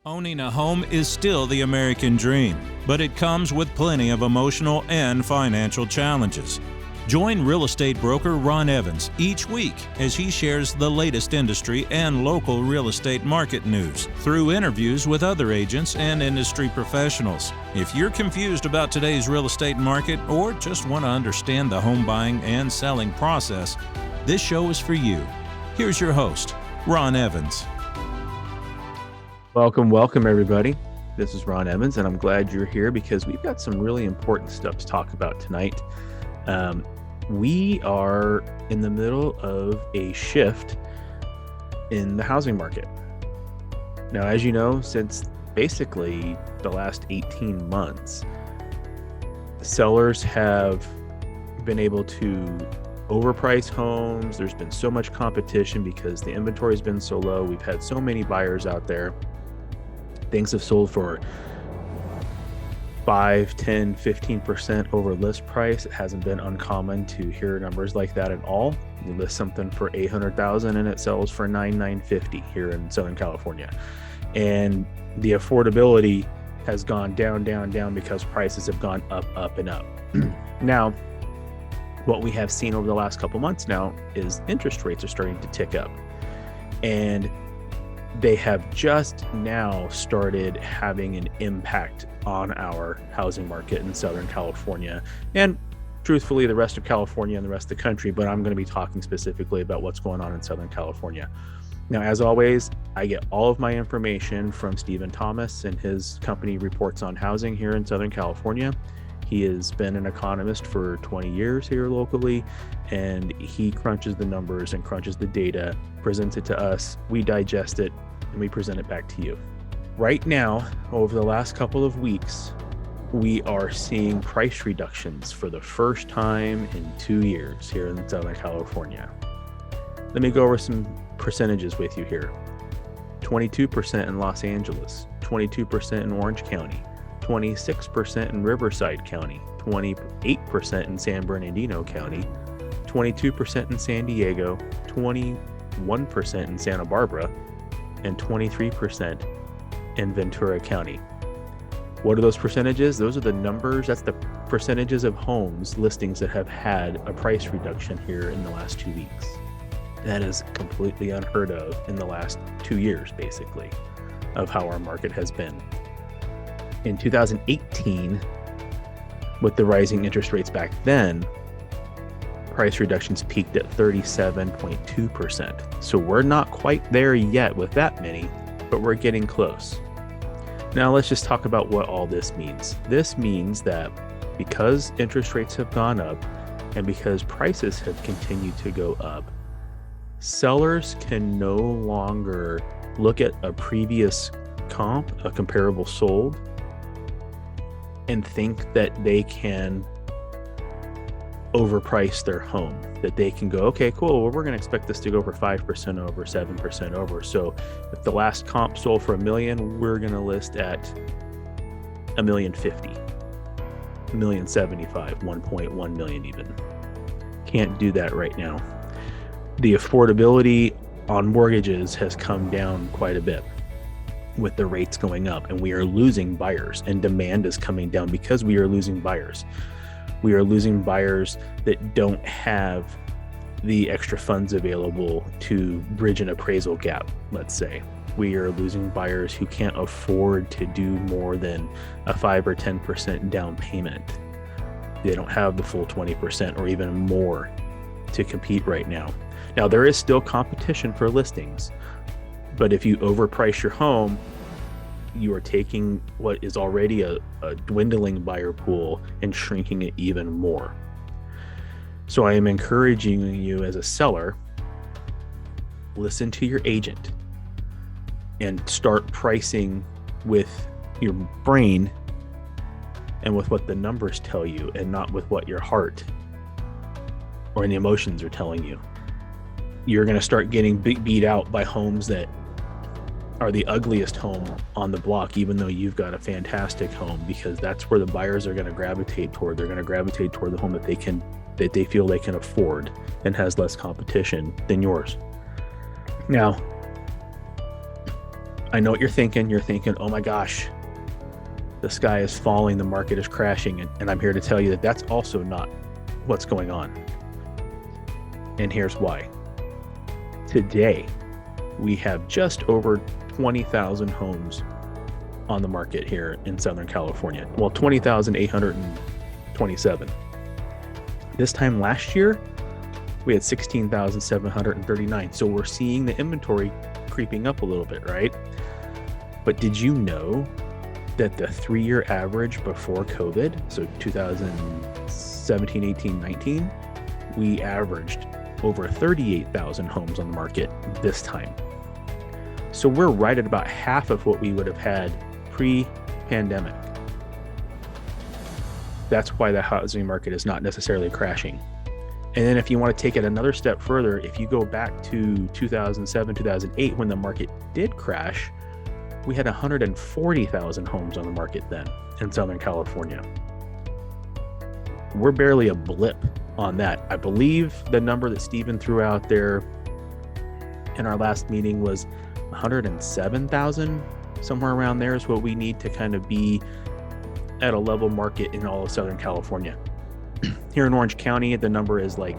Owning a home is still the American dream, but it comes with plenty of emotional and financial challenges. Join real estate broker Ron Evans each week as he shares the latest industry and local real estate market news through interviews with other agents and industry professionals. If you're confused about today's real estate market or just want to understand the home buying and selling process, this show is for you. Here's your host, Ron Evans. Welcome, everybody. This is Ron Evans, and I'm glad you're here because we've got some really important stuff to talk about tonight. We are in the middle of a shift in the housing market. Now, as you know, since basically the last 18 months, sellers have been able to overprice homes. There's been so much competition because the inventory has been so low. We've had so many buyers out there. Things have sold for 5, 10, 15% over list price. It hasn't been uncommon to hear numbers like that at all. You list something for $800,000 and it sells for $950 here in Southern California. And the affordability has gone down because prices have gone up and up. Now, what we have seen over the last couple months now is interest rates are starting to tick up. And they have just now started having an impact on our housing market in Southern California and truthfully the rest of California and the rest of the country, but I'm going to be talking specifically about what's going on in Southern California. Now, as always, I get all of my information from Stephen Thomas and his company Reports on Housing here in Southern California. He has been an economist for 20 years here locally, and he crunches the numbers and crunches the data, presents it to us, we digest it, and we present it back to you. Right now, over the last couple of weeks, we are seeing price reductions for the first time in 2 years here in Southern California. Let me go over some percentages with you here. 22% in Los Angeles, 22% in Orange County, 26% in Riverside County, 28% in San Bernardino County, 22% in San Diego, 21% in Santa Barbara, and 23% in Ventura County. What are those percentages? Those are the numbers. That's the percentages of homes listings that have had a price reduction here in the last 2 weeks. That is completely unheard of in the last 2 years, basically, of how our market has been. In 2018, with the rising interest rates back then, price reductions peaked at 37.2%. So we're not quite there yet with that many, but we're getting close. Now let's just talk about what all this means. This means that because interest rates have gone up and because prices have continued to go up, sellers can no longer look at a previous comp, a comparable sold, and think that they can overprice their home, that they can go, okay, cool, well, we're going to expect this to go for 5% over, 7% over. So if the last comp sold for $1 million, we're going to list at $1,050,000, $1,075,000, $1.1 million even. Can't do that right now. The affordability on mortgages has come down quite a bit with the rates going up, and we are losing buyers, and demand is coming down because we are losing buyers. We are losing buyers that don't have the extra funds available to bridge an appraisal gap, let's say. We are losing buyers who can't afford to do more than a 5 or 10% down payment. They don't have the full 20% or even more to compete right now. Now, there is still competition for listings, but if you overprice your home, you are taking what is already a dwindling buyer pool and shrinking it even more. So I am encouraging you as a seller, listen to your agent and start pricing with your brain and with what the numbers tell you and not with what your heart or the emotions are telling you. You're going to start getting beat out by homes that are the ugliest home on the block, even though you've got a fantastic home, because that's where the buyers are going to gravitate toward. They're going to gravitate toward the home that they feel they can afford and has less competition than yours. Now, I know what you're thinking. You're thinking, oh my gosh, the sky is falling, the market is crashing. And I'm here to tell you that that's also not what's going on. And here's why. Today, we have just over 20,000 homes on the market here in Southern California. Well, 20,827. This time last year, we had 16,739. So we're seeing the inventory creeping up a little bit, right? But did you know that the 3-year average before COVID, so 2017, 18, 19, we averaged over 38,000 homes on the market this time. So we're right at about half of what we would have had pre-pandemic. That's why the housing market is not necessarily crashing. And then if you want to take it another step further, if you go back to 2007, 2008, when the market did crash, we had 140,000 homes on the market then in Southern California. We're barely a blip on that. I believe the number that Stephen threw out there in our last meeting was 107,000, somewhere around there is what we need to kind of be at a level market in all of Southern California. Here in Orange County, the number is like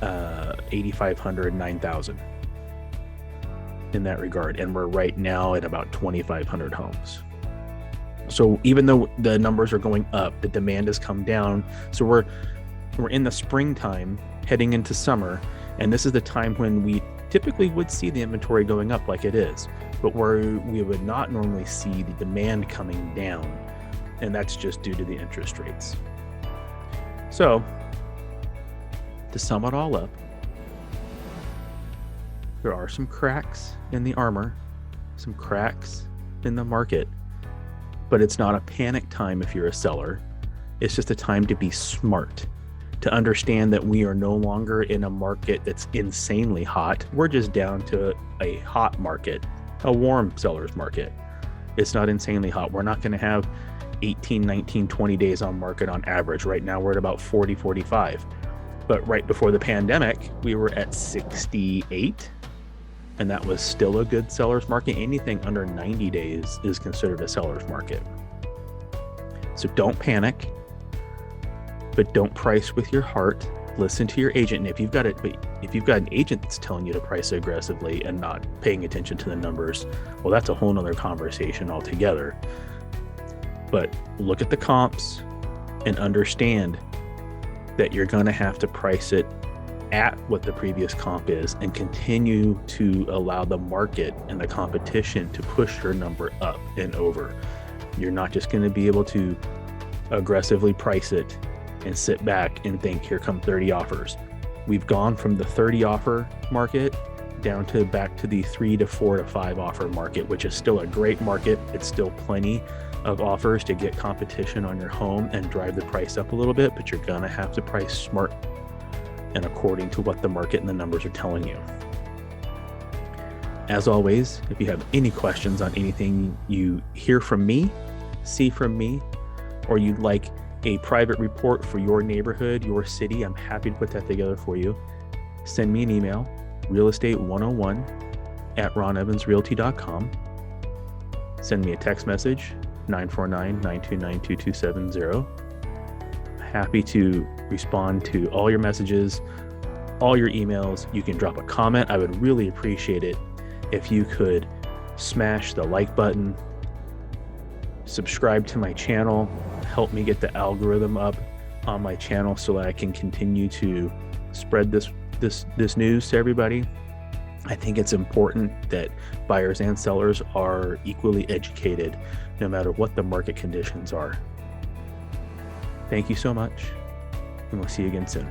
8,500, 9,000 in that regard. And we're right now at about 2,500 homes. So even though the numbers are going up, the demand has come down. So we're in the springtime heading into summer. And this is the time when we typically would see the inventory going up like it is, but we would not normally see the demand coming down. And that's just due to the interest rates. So to sum it all up, there are some cracks in the armor, some cracks in the market, but it's not a panic time if you're a seller. It's just a time to be smart, to understand that we are no longer in a market that's insanely hot. We're just down to a hot market, a warm seller's market. It's not insanely hot. We're not going to have 18, 19, 20 days on market on average. Right now we're at about 40, 45. But right before the pandemic, we were at 68. And that was still a good seller's market. Anything under 90 days is considered a seller's market. So don't panic, but don't price with your heart. Listen to your agent. And if you've got an agent that's telling you to price aggressively and not paying attention to the numbers, well, that's a whole nother conversation altogether. But look at the comps and understand that you're going to have to price it at what the previous comp is and continue to allow the market and the competition to push your number up and over. You're not just going to be able to aggressively price it and sit back and think, here come 30 offers. We've gone from the 30 offer market down to back to the 3 to 4 to 5 offer market, which is still a great market. It's still plenty of offers to get competition on your home and drive the price up a little bit, but you're going to have to price smart and according to what the market and the numbers are telling you. As always, if you have any questions on anything you hear from me, see from me, or you'd like a private report for your neighborhood, your city, I'm happy to put that together for you. Send me an email, realestate101@ronevansrealty.com. Send me a text message, 949-929-2270. Happy to respond to all your messages, all your emails. You can drop a comment. I would really appreciate it if you could smash the like button, subscribe to my channel, help me get the algorithm up on my channel so that I can continue to spread this news to everybody. I think it's important that buyers and sellers are equally educated no matter what the market conditions are. Thank you so much, and we'll see you again soon.